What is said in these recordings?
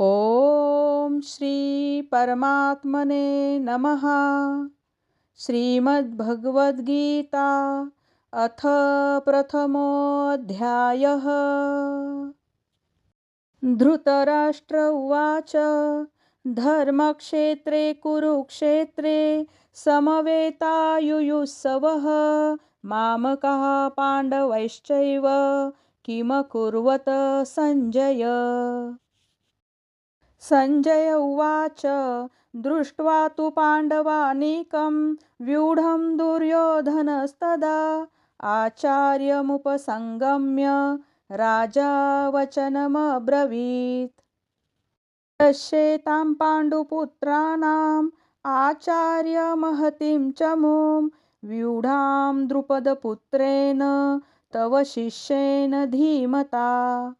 ॐ श्री परमात्मने नमः। श्रीमद्भगवद्गीता अथ प्रथमोऽध्यायः। धृतराष्ट्र उवाच धर्मक्षेत्रे कुरुक्षेत्रे समवेतायुयुत्सवः मामकाः पाण्डवैश्चैव किमकुर्वत सञ्जय। सञ्जय उवाच दृष्ट्वा तु पाण्डवानीकं व्यूढं दुर्योधनस्तदा आचार्यमुपसङ्गम्य राजा वचनमब्रवीत्। पश्येतां पाण्डुपुत्राणाम् आचार्यमहतीं च मूं व्यूढां द्रुपदपुत्रेण तव शिष्येन धीमता।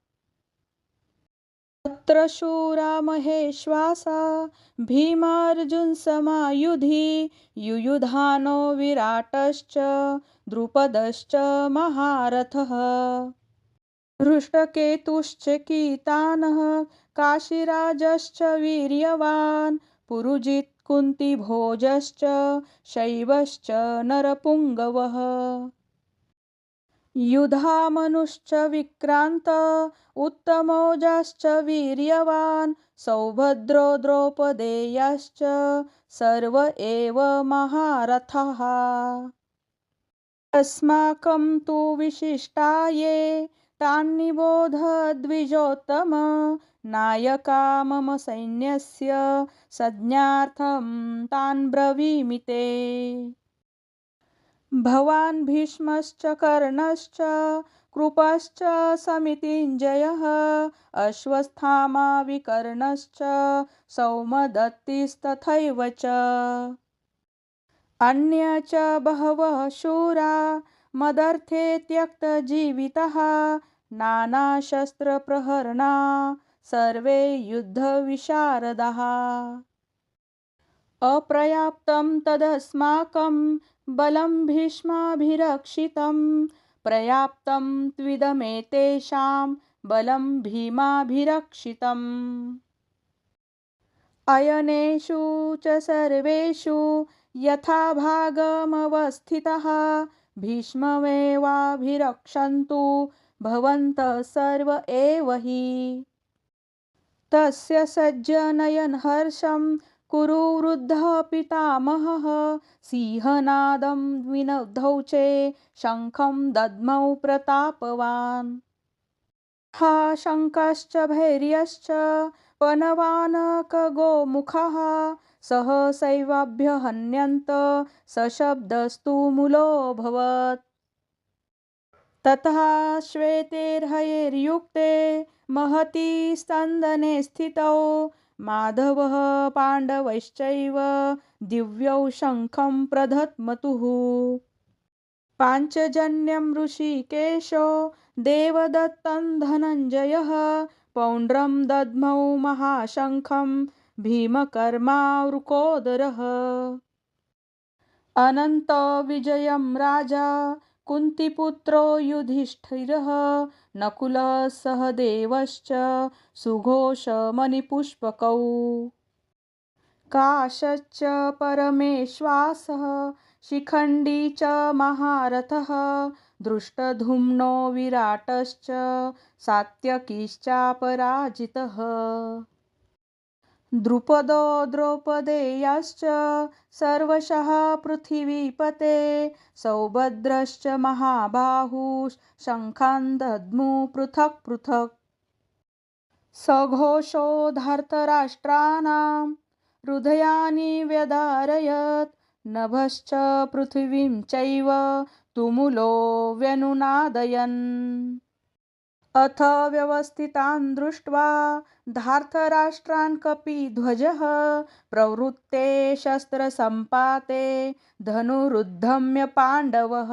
तत्र शूरा महेश्वासा भीमार्जुनसमायुधि युयुधानो विराटश्च द्रुपदश्च महारथः। हृष्टकेतुश्च कीतानः काशीराजश्च वीर्यवान् पुरुजित् कुन्तीभोजश्च शैवश्च नरपुङ्गवः। युधामनुश्च विक्रान्त उत्तमौजाश्च वीर्यवान् सौभद्रो द्रौपदेयाश्च सर्व एव महारथाः। अस्माकं तु विशिष्टा ये तान्निबोध द्विजोत्तम नायका मम सैन्यस्य संज्ञार्थं तान् ब्रवीमि ते। भवान् भीष्मश्च कर्णश्च कृपश्च समितिञ्जयः अश्वत्थामा विकर्णश्च सौमदत्तिस्तथैव च अन्ये च बहवः शूरा मदर्थे त्यक्तजीवितः नानाशस्त्रप्रहरणा सर्वे युद्धविशारदाः। अपर्याप्तं तदस्माकं बलं भीष्माभिरक्षितं पर्याप्तं त्विदमेतेषां बलं भीमाभिरक्षितम्। अयनेषु च सर्वेषु यथा भागमवस्थितः भीष्ममेवाभिरक्षन्तु भवन्तः सर्व एव हि। तस्य सज्जनयन् हर्षं कुरु वृद्धः पितामहः सिंहनादं विनद्धौ चे शङ्खं दद्मौ प्रतापवान्। हा शङ्खश्च भैर्यश्च पनवानकगोमुखः सहसैवाभ्यहन्यन्त सशब्दस्तु मूलोऽभवत्। ततः श्वेतैर्हयैर्युक्ते महती स्कन्दने स्थितौ माधवः पाण्डवैश्चैव दिव्यौ शङ्खं प्रदध्मतुः। पाञ्चजन्यं ऋषिकेशो देवदत्तं धनञ्जयः पौण्ड्रं दद्मौ महाशङ्खं भीमकर्मावृकोदरः। अनन्तविजयं राजा कुन्तीपुत्रो युधिष्ठिरः नकुलः सहदेवश्च सुघोषमणिपुष्पकौ काशश्च परमेश्वासः शिखण्डी च महारथः धृष्टद्युम्नो विराटश्च सात्यकीश्चापराजितः। द्रुपदो द्रौपदेयाश्च सर्वशः पृथिवीपते सौभद्रश्च महाबाहुः शङ्खान् दद्मु पृथक् पृथक्। सघोषो धर्तराष्ट्राणां हृदयानि व्यधारयत् नभश्च पृथिवीं चैव तुमुलो व्यनुनादयन्। अथ व्यवस्थितान् दृष्ट्वा धार्तराष्ट्रान् कपिध्वजः प्रवृत्ते शस्त्रसम्पाते धनुरुद्धम्य पाण्डवः।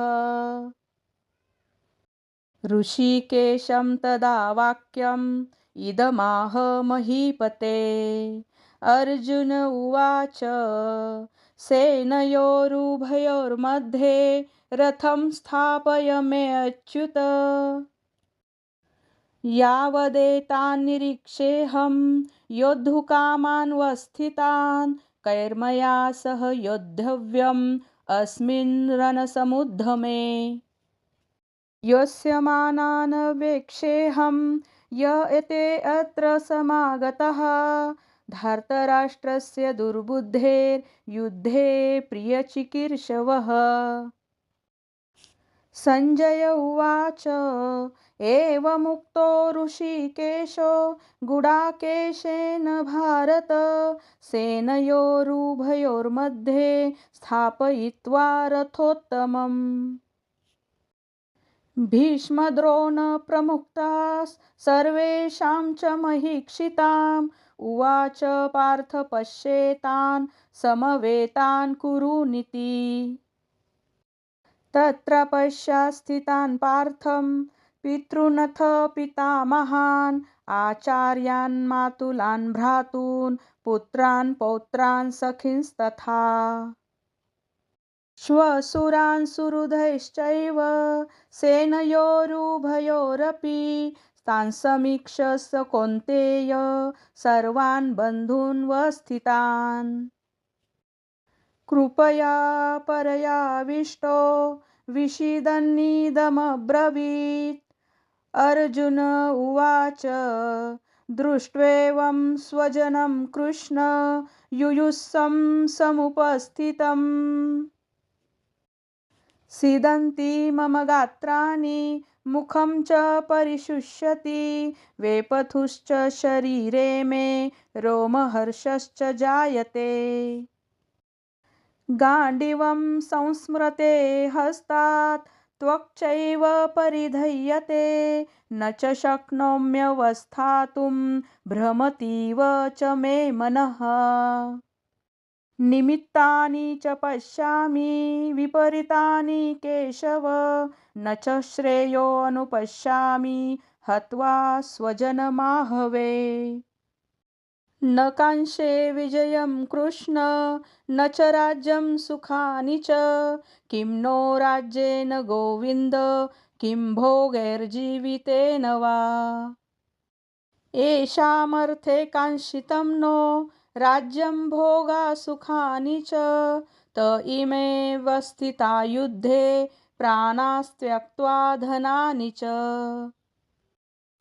ऋषिकेशं तदा वाक्यम् इदमाह महीपते। अर्जुन उवाच सेनयोरुभयोर्मध्ये रथं स्थापय मे अच्युत। यावदेतान् निरीक्षेऽहं योद्धुकामान् वस्थितान् कैर्मया सह योद्धव्यम् अस्मिन् रणसमुद्यमे। यस्य मानान् वेक्षेऽहं य एते अत्र समागतः धार्तराष्ट्रस्य दुर्बुद्धेर्युद्धे प्रियचिकीर्षवः। सञ्जय उवाच एवमुक्तो ऋषिकेशो गुडाकेशेन भारत सेनयोरुभयोर्मध्ये स्थापयित्वा रथोत्तमम्। भीष्मद्रोणप्रमुक्ताः सर्वेषां च महीक्षिताम् उवाच पार्थ पश्येतान् समवेतान् कुरुनिति। तत्र पश्यास्थितान् पार्थं पितॄनथ पितामहान् आचार्यान् मातुलान् भ्रातॄन् पुत्रान् पौत्रान् सखींस्तथा श्वशुरान् सुहृदश्चैव सेनयोरुभयोरपि तान् समीक्ष्य स कौन्तेय सर्वान् बन्धून् वस्थितान्। कृपया परयाविष्टो विषीदन्निदमब्रवीत्। अर्जुन उवाच दृष्ट्वेवं स्वजनं कृष्ण युयुत्सं समुपस्थितम्। सीदन्ति मम गात्राणि मुखं च परिशुष्यति वेपथुश्च शरीरे मे रोमहर्षश्च जायते। गाण्डीवं संस्मृते हस्तात् त्वक्चैव परिधह्यते न च शक्नोम्यवस्थातुं भ्रमतीव च मे मनः। निमित्तानि च पश्यामि विपरीतानि केशव न च श्रेयोऽनुपश्यामि हत्वा स्वजनमाहवे। न काङ्क्षे विजयं कृष्ण न च राज्यं सुखानि च किं नो राज्येन गोविन्द किं भोगैर्जीवितेन वा। येषामर्थे काङ्क्षितं नो राज्यं भोगा सुखानि च त इमेव स्थिता युद्धे प्राणास्त्यक्त्वा धनानि च।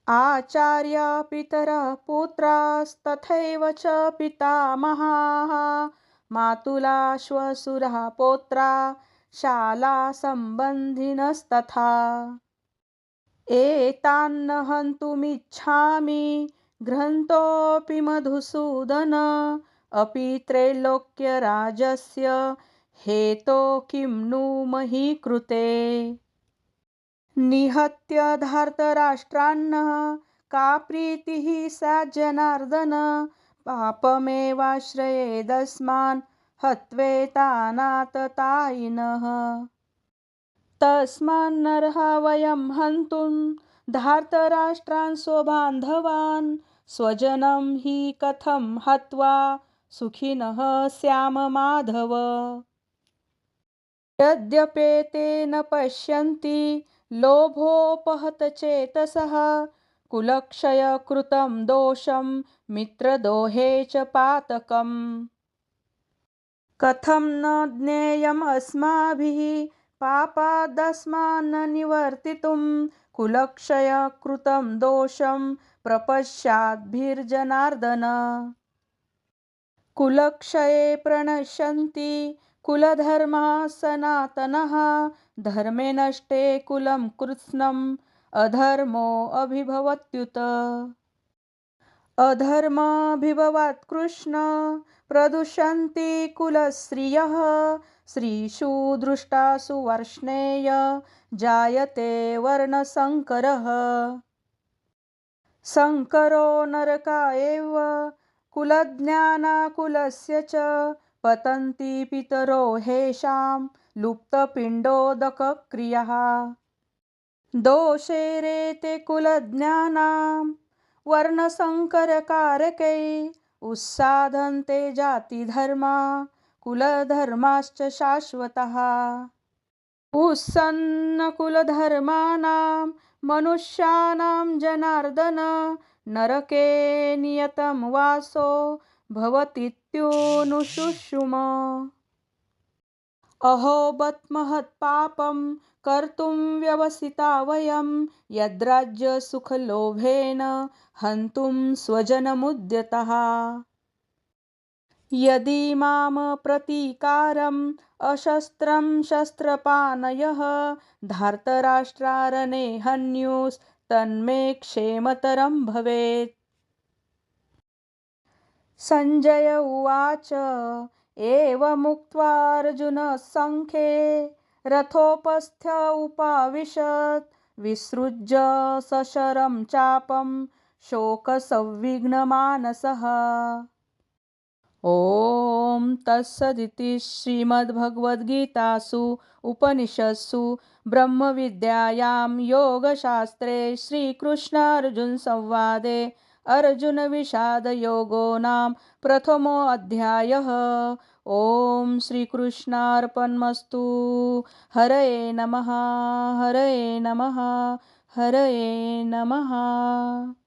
आचार्या पितरः पुत्रास्तथैव च पितामहाः मातुला श्वशुरः पौत्रा शालासम्बन्धिनस्तथा। एतान्न हन्तुमिच्छामि घ्नतोऽपि मधुसूदन अपि त्रैलोक्यराजस्य हेतोः किं नु मही कृते। निहत्य धार्तराष्ट्रान्नः का प्रीतिः स्यात् जनार्दन पापमेवाश्रयेदस्मान् हत्वेतानाततायिनः। तस्मान्नर्हा वयं हन्तुं धार्तराष्ट्रान् स्वबान्धवान् स्वजनं हि कथं हत्वा सुखिनः स्याम माधव। यद्यपेते न पश्यन्ति लोभोपहतचेतसः कुलक्षयकृतं दोषं मित्रदोहे च पातकम्। कथं न ज्ञेयम् अस्माभिः पापादस्मान्न निवर्तितुं कुलक्षयकृतं दोषं प्रपश्याद्भिर्जनार्दन। कुलक्षये प्रणश्यन्ति कुलधर्मः सनातनः धर्मे नष्टे कुलं कृत्स्नम् अधर्मोऽभिभवत्युत। अधर्माभिभवात् कृष्ण प्रदुष्यन्ति कुलश्रियः स्त्रीषु दृष्टासु वर्ष्णेय जायते वर्णसङ्करः। संकरो नरकायैव कुलज्ञानाकुलस्य च पतन्ति पितरो हेषां लुप्तपिण्डोदकक्रियः। दोषैरेते कुलज्ञानां वर्णसंकरकारकै उत्साधन्ते जातिधर्मा कुलधर्माश्च शाश्वतः। उत्सन्नकुलधर्माणां मनुष्याणां जनार्दन नरके नियतं वासो भवतीत्युनुशुशुम। अहो बत्महत्पापं कर्तुं व्यवसिता वयं यद्राज्यसुखलोभेन हन्तुं स्वजनमुद्यतः। यदि मां प्रतीकारम् अशस्त्रं शस्त्रपाणयः धार्तराष्ट्रारणे हन्युस्तन्मे क्षेमतरं भवेत्। सञ्जय उवाच एवमुक्त्वार्जुनः सङ्ख्ये रथोपस्थ उपाविशत् विसृज्य सशरं चापं शोकसंविघ्नमानसः। ॐ तत्सदिति श्रीमद्भगवद्गीतासु उपनिषत्सु ब्रह्मविद्यायां योगशास्त्रे श्रीकृष्णार्जुनसंवादे अर्जुनविषादयोगो नाम प्रथमोऽध्यायः। ॐ श्रीकृष्णार्पणमस्तु। हरये नमः, हरये नमः, हरये नमः।